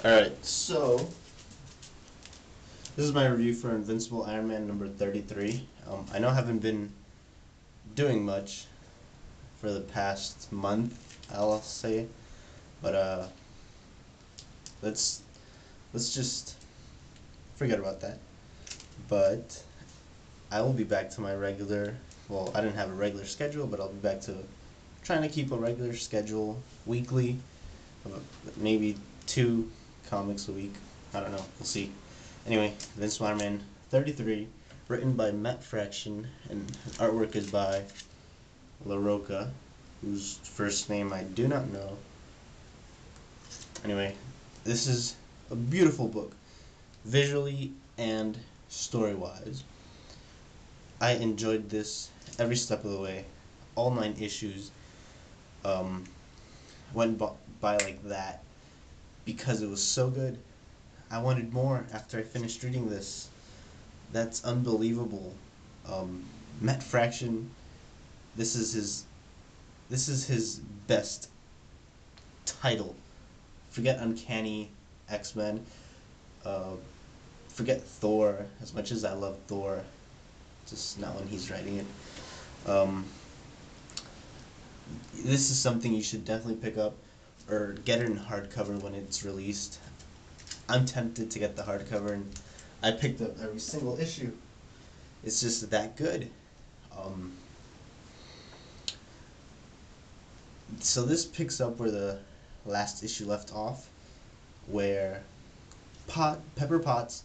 Alright, so this is my review for Invincible Iron Man number 33. I know I haven't been doing much for the past month, I'll say, but let's just forget about that. But I will be back to my regular, well, I didn't have a regular schedule, but I'll be back to trying to keep a regular schedule weekly, maybe 2 comics a week. I don't know, we'll see. Anyway, Invincible Iron Man 33, written by Matt Fraction, and artwork is by La Roca, whose first name I do not know. Anyway, this is a beautiful book, visually and story-wise. I enjoyed this every step of the way. All 9 issues went by like that because it was so good. I wanted more after I finished reading this. That's unbelievable. Matt Fraction, this is his best title. Forget Uncanny X-Men. Forget Thor. As much as I love Thor, just not when he's writing it. This is something you should definitely pick up or get it in hardcover when it's released. I'm tempted to get the hardcover, and I picked up every single issue. It's just that good. So this picks up where the last issue left off, where Pepper Potts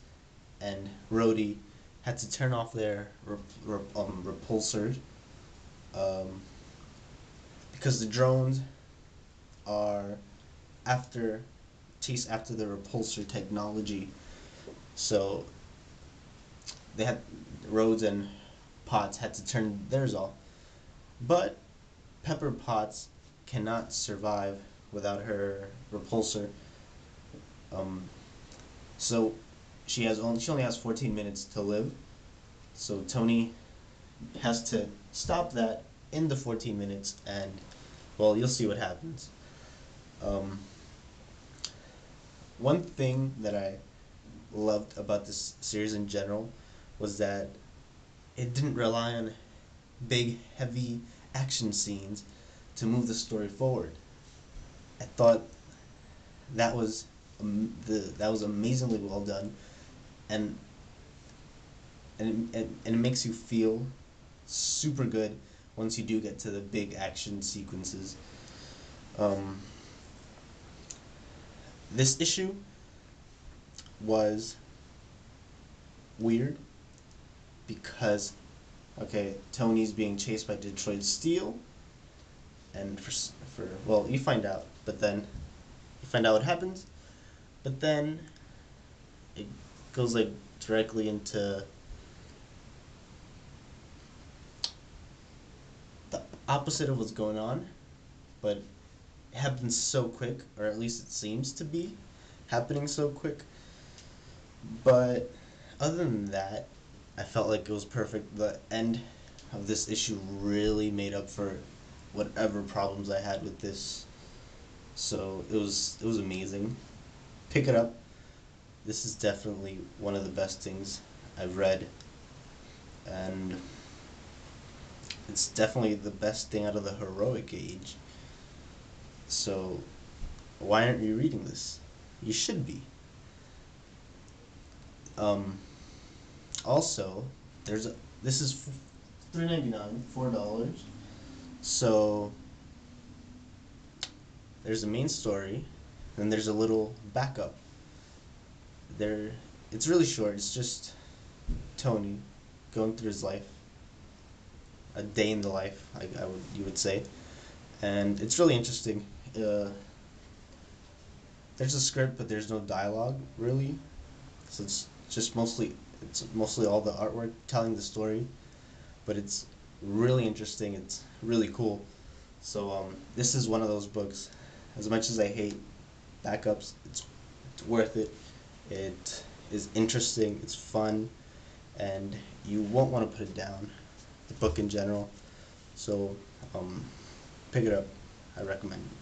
and Rhodey had to turn off their repulsors because the drones are chase after the repulsor technology. So they had Rhodes and Potts had to turn theirs off, but Pepper Potts cannot survive without her repulsor. So she only has 14 minutes to live. So Tony has to stop that in the 14 minutes, and well, you'll see what happens. One thing that I loved about this series in general was that it didn't rely on big, heavy action scenes to move the story forward. I thought that was amazingly well done, and it makes you feel super good once you do get to the big action sequences. This issue was weird because, okay, Tony's being chased by Detroit Steel, and well, you find out, but then you find out what happens, but then it goes like directly into the opposite of what's going on, but it happens so quick, or at least it seems to be happening so quick. But other than that, I felt like it was perfect. The end of this issue really made up for whatever problems I had with this. So it was amazing. Pick it up. This is definitely one of the best things I've read, and it's definitely the best thing out of the heroic age. So why aren't you reading this? You should be. Also, this is $3.99, $4. So there's a main story, then there's a little backup. It's really short. It's just Tony going through his life, a day in the life, you would say, and it's really interesting. There's a script, but there's no dialogue really, so it's mostly all the artwork telling the story, but it's really interesting. It's really cool. So this is one of those books. As much as I hate backups, it's worth it. It is interesting. It's fun, and you won't want to put it down. The book in general. So pick it up. I recommend it.